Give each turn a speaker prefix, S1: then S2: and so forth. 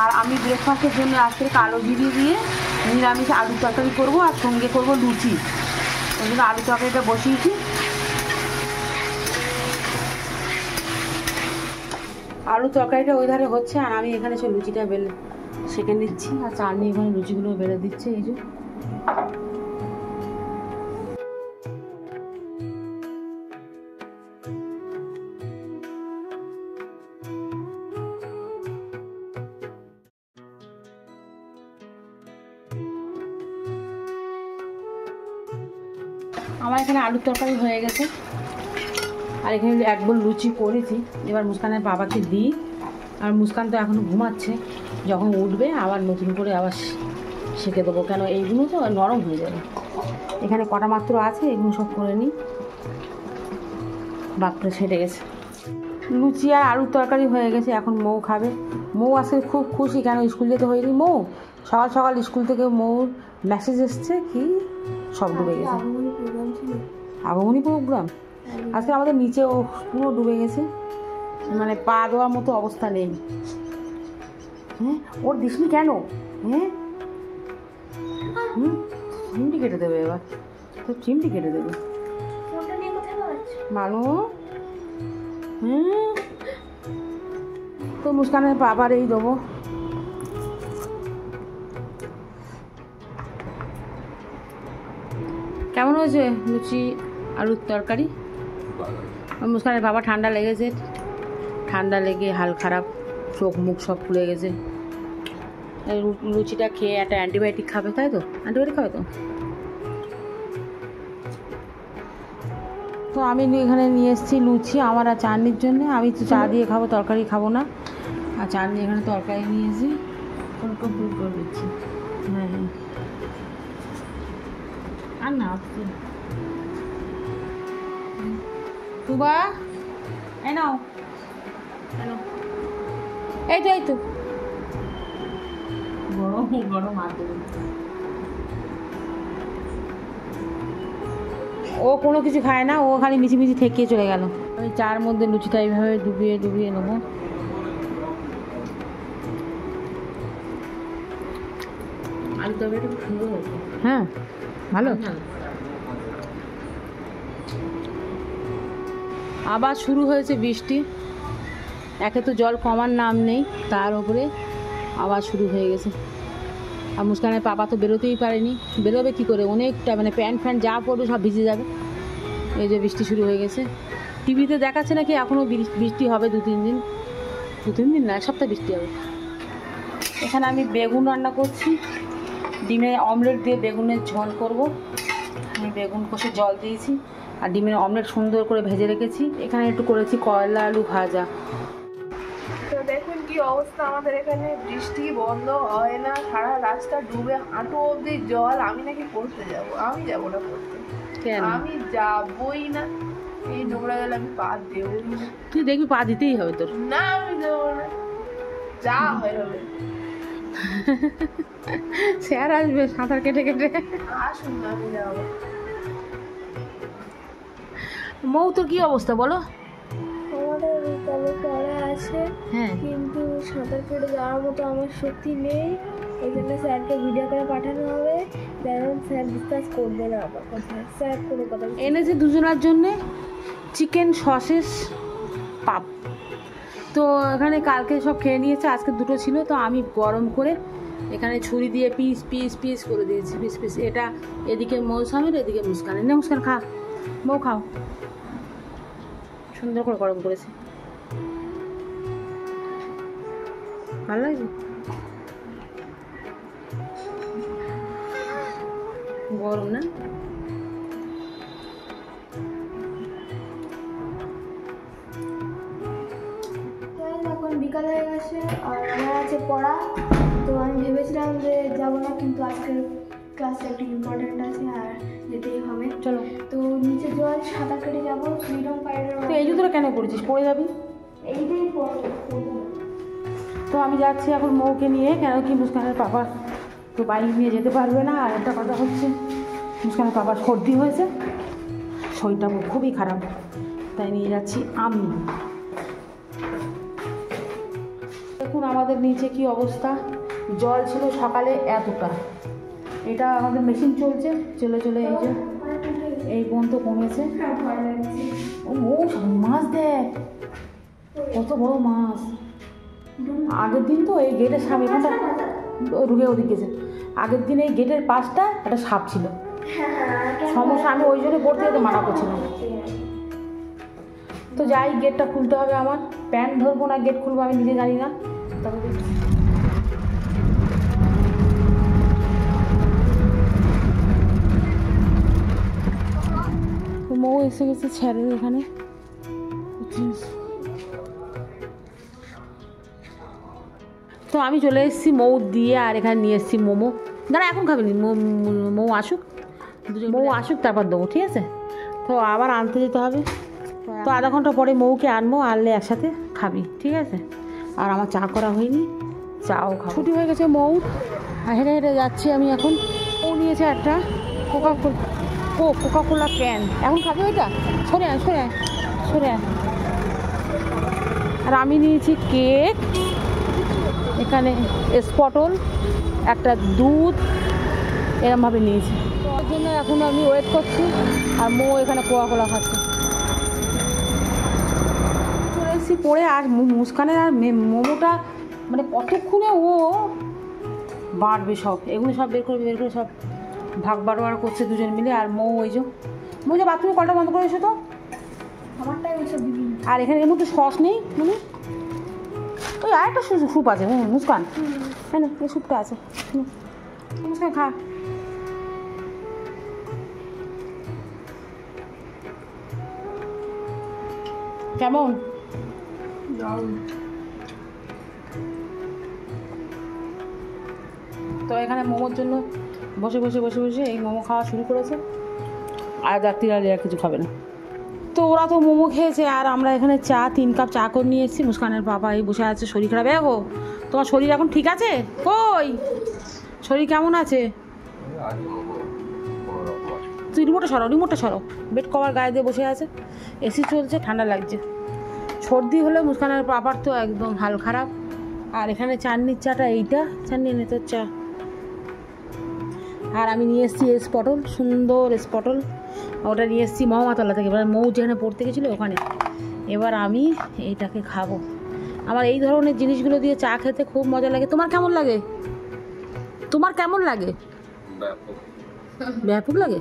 S1: আর আমি ব্রেকফাস্টের জন্য আজকে কালো জিরে দিয়ে নিরামিষ আলু তরকারি করবো, আর সঙ্গে করবো লুচি। ওই জন্য আলু তরকারিটা বসিয়েছি। আলু তরকারিটা ওই ধারে হচ্ছে, আর আমি এখানে সে লুচিটা সেঁকে নিচ্ছি, আর চাটনি এখানে লুচিগুলো বেলে দিচ্ছে। এই যে আমার এখানে আলুর তরকারি হয়ে গেছে, আর এখানে এক বোল লুচি করেছি। এবার মুস্কানের বাবাকে দিই, আর মুস্কান তো এখনও ঘুমাচ্ছে, যখন উঠবে আবার নতুন করে আবার সেঁকে দেবো, কেন এইগুলো তো নরম হয়ে যাবে। এখানে কটা মাত্র আছে, এগুলো সব করে নিই। বাপটা ছেড়ে গেছে। লুচি আর আলুর তরকারি হয়ে গেছে, এখন মৌ খাবে। মৌ আজকে খুব খুশি, কেন স্কুল যেতে হয়নি। মৌ সকাল সকাল স্কুল থেকে মৌর মেসেজ এসছে কি সব ডুবে গেছে। আগমনী প্রোগ্রাম আজকে আমাদের নিচে ও পুরো ডুবে গেছে, মানে পা দেওয়ার মতো অবস্থা নেই। হ্যাঁ, ওর দিসনি কেন? হ্যাঁ, চিমটি কেটে দেবে, এবার তো চিমটি কেটে দেবে মানু। তো মুস্কানের বাবার এই দেবো। কেমন হয়েছে লুচি আলুর তরকারি? মুস্কানের বাবা ঠান্ডা লেগেছে, ঠান্ডা লেগে হাল খারাপ, চোখ মুখ সব ফুলে গেছে। লুচিটা খেয়ে একটা অ্যান্টিবায়োটিক খাবে, তাই তো? অ্যান্টিবায়োটিক খাবে তো। তো আমি এখানে নিয়ে এসেছি লুচি আমার আর চাটনির জন্য। আমি তো চা দিয়ে খাবো, তরকারি খাবো না। আর চাটনি এখানে তরকারি নিয়েছি, কমপ্লিট করে দিচ্ছি। হ্যাঁ হ্যাঁ, আর না তুবা, এই নাও, এই তো এই তো গরম গরম আর দেবে। ও কোনো কিছু খায় না, ও খালি মিছিমিছি ঠেকিয়ে চলে গেল। আমি চার মধ্যে লুচিটা এইভাবে ডুবিয়ে ডুবিয়ে নেবো। আলু তরকারিটা খুব সুন্দর হয়েছে। হ্যাঁ, ভালো। আবার শুরু হয়েছে বৃষ্টি, একে তো জল কমার নাম নেই, তার উপরে আবার শুরু হয়ে গেছে। আর মুস্কানের পাপা তো বেরোতেই পারেনি, বেরোবে কী করে? অনেকটা মানে প্যান্ট ফ্যান্ট যা পড়বে সব ভিজে যাবে। এই যে বৃষ্টি শুরু হয়ে গেছে, টিভিতে দেখাচ্ছে নাকি এখনও বৃষ্টি হবে 2-3 দিন। 2-3 দিন না, এক সপ্তাহ বৃষ্টি হবে। এখানে আমি বেগুন রান্না করছি, ডিমের অমলেট দিয়ে বেগুনের ঝোল করব। আমি বেগুন কষে জল দিয়েছি, আর ডিমের অমলেট সুন্দর করে ভেজে রেখেছি। এখানে একটু করেছি করলা আলু ভাজা।
S2: তো দেখুন কি অবস্থা আমাদের এখানে, বৃষ্টি বন্ধ হয় না, সারা রাস্তা ডুবে হাঁটু অবধি জল। আমি নাকি পড়তে যাবো, আমি যাবো না পড়তে, আমি যাবই না। এই নোংরা গেলে আমি পা দেবই না।
S1: তুই দেখবি পা দিতেই হবে তোর।
S2: না আমি দেবো না, যা হয় হবে।
S1: স্যার আসবে সাঁতার কেটে কেটে,
S2: আসুন না, আমি যাবো।
S1: মৌ তোর কি অবস্থা বলো?
S2: আমাদের বিকালে পড়া আছে,
S1: হ্যাঁ,
S2: কিন্তু সাঁতার কেটে যাওয়ার মতো আমার শক্তি নেই। এই জন্য স্যারকে ভিডিও করে পাঠানো হবে, যেমন স্যার বিশ্বাস করবে না আমার কথা। স্যার কোনো কথা
S1: এনেছে দুজনের জন্যে চিকেন সসেস পাপ। তো এখানে কালকে সব খেয়ে নিয়েছে, আজকে দুটো ছিল, তো আমি গরম করে এখানে ছুরি দিয়ে পিস পিস পিস করে দিয়েছি, পিস পিস। এটা এদিকে মৌসামের, এদিকে মুস্কানের। না মুস্কান খা, মৌ খাও। সুন্দর করে গরম করেছে, ভালো লাগছে। গরম না?
S2: এখন বিকাল হয়ে গেছে আর আমার আছে পড়া। তো আমি ভেবেছিলাম যে যাবো না, কিন্তু আজকের ক্লাসটা একটু ইম্পর্টেন্ট আছে আর যেতেই হবে।
S1: চলো।
S2: তো নিচে জল সাঁতার কেটে যাবো, ফ্রিডম ফাইটার।
S1: তো এই জুতোটা কেন করেছিস? পড়ে যাবি।
S2: এইটাই
S1: তো আমি যাচ্ছি এখন মৌকে নিয়ে, কেন কি মুস্কানের পাপা তো বাইক নিয়ে যেতে পারবে না। আর একটা কথা হচ্ছে, মুস্কানের পাপার সর্দি হয়েছে, শরীরটা খুবই খারাপ, তাই নিয়ে যাচ্ছি আমি। দেখুন দেখুন আমাদের নিচে কি অবস্থা, জল ছিল সকালে এতটা, এটা আমাদের মেশিন চলছে, চলে চলে এই যে এই পর্যন্ত কমেছে। ও মাছ দেখ, কত বড় মাছ। আগের দিন তো এই গেটের সামনে এখানটা ঢুকে ওদিক গেছে, আগের দিন এই গেটের পাশটা একটা সাপ ছিল, সমস্যা, আমি ওই জন্য পড়তে যেতে মানা করছিলাম। তো যাই, গেটটা খুলতে হবে আমার, প্যান্ট ধরবো না গেট খুলবো আমি নিজে জানি না। তবে মৌ এসে গেছে ছেড়ে এখানে। তো আমি চলে এসেছি মৌ দিয়ে, আর এখানে নিয়ে এসেছি মোমো। দাঁড়া এখন খাবি নি, মৌ আসুক, তারপর দেবো, ঠিক আছে? তো আবার আনতে যেতে হবে, তো আধা ঘন্টা পরে মৌকে আনবো, আনলে একসাথে খাবি, ঠিক আছে? আর আমার চা করা হয়নি, চাও খাবো। ছুটি হয়ে গেছে মৌ, হেঁটে হেঁটে যাচ্ছি আমি এখন। মৌ নিয়েছে একটা কোকা কোলা ক্যান, এখন খাবি ওইটা? সরে আয় সরে আয় সরে আয়। আর আমি নিয়েছি কেক, এখানে স্পটল, একটা দুধ, এরমভাবে নিয়েছি। তো ওর জন্য এখন আমি ওয়েট করছি, আর মৌ এখানে কোকা কোলা খাচ্ছে। চলে এসেছি পরে, আর মুস্কানের আর মোমোটা মানে কতক্ষণে ও বাড়বে, সব এগুলো সব বের করে সব ভাগ বাড়োয়ার করছে দুজন মিলে। আর মৌ ওই যে বাথরুমে কলটা বন্ধ করে এসো তো, আমারটাই ওইসব। আর এখানে এর মধ্যে সস নেই, মানে ওই আরেকটা স্যুপ আছে, মুস্কান হ্যাঁ না, এই স্যুপটা আছে, মুস্কান খা। কেমন? তো এখানে মোমোর জন্য বসে এই মোমো খাওয়া শুরু করেছে, আর রাত্রিরা আর কিছু খাবে না। তো ওরা তো মোমো খেয়েছে, আর আমরা এখানে 3 কাপ চা করে নিয়ে এসেছি। মুস্কানের বাবা এই বসে আছে, শরীর খারাপ। গো তোমার শরীর এখন ঠিক আছে? কই শরীর কেমন আছে? তুই রিমোটটা সরাও, বেড কভার গায়ে দিয়ে বসে আছে, এসি চলছে, ঠান্ডা লাগছে। সর্দি হলে মুস্কানের বাবার তো একদম হাল খারাপ। আর এখানে চাটনির চাটা, এইটা চাটনি এনে তোর চা। আর আমি নিয়ে এসেছি স্পটল, সুন্দর স্পটল, ওটা নিয়ে এসেছি মহামাতলা থেকে, এবার মৌ যেখানে পড়তে গেছিলো ওখানে। এবার আমি এইটাকে খাবো। আমার এই ধরনের জিনিসগুলো দিয়ে চা খেতে খুব মজা লাগে। তোমার কেমন লাগে? ব্যাপক লাগে।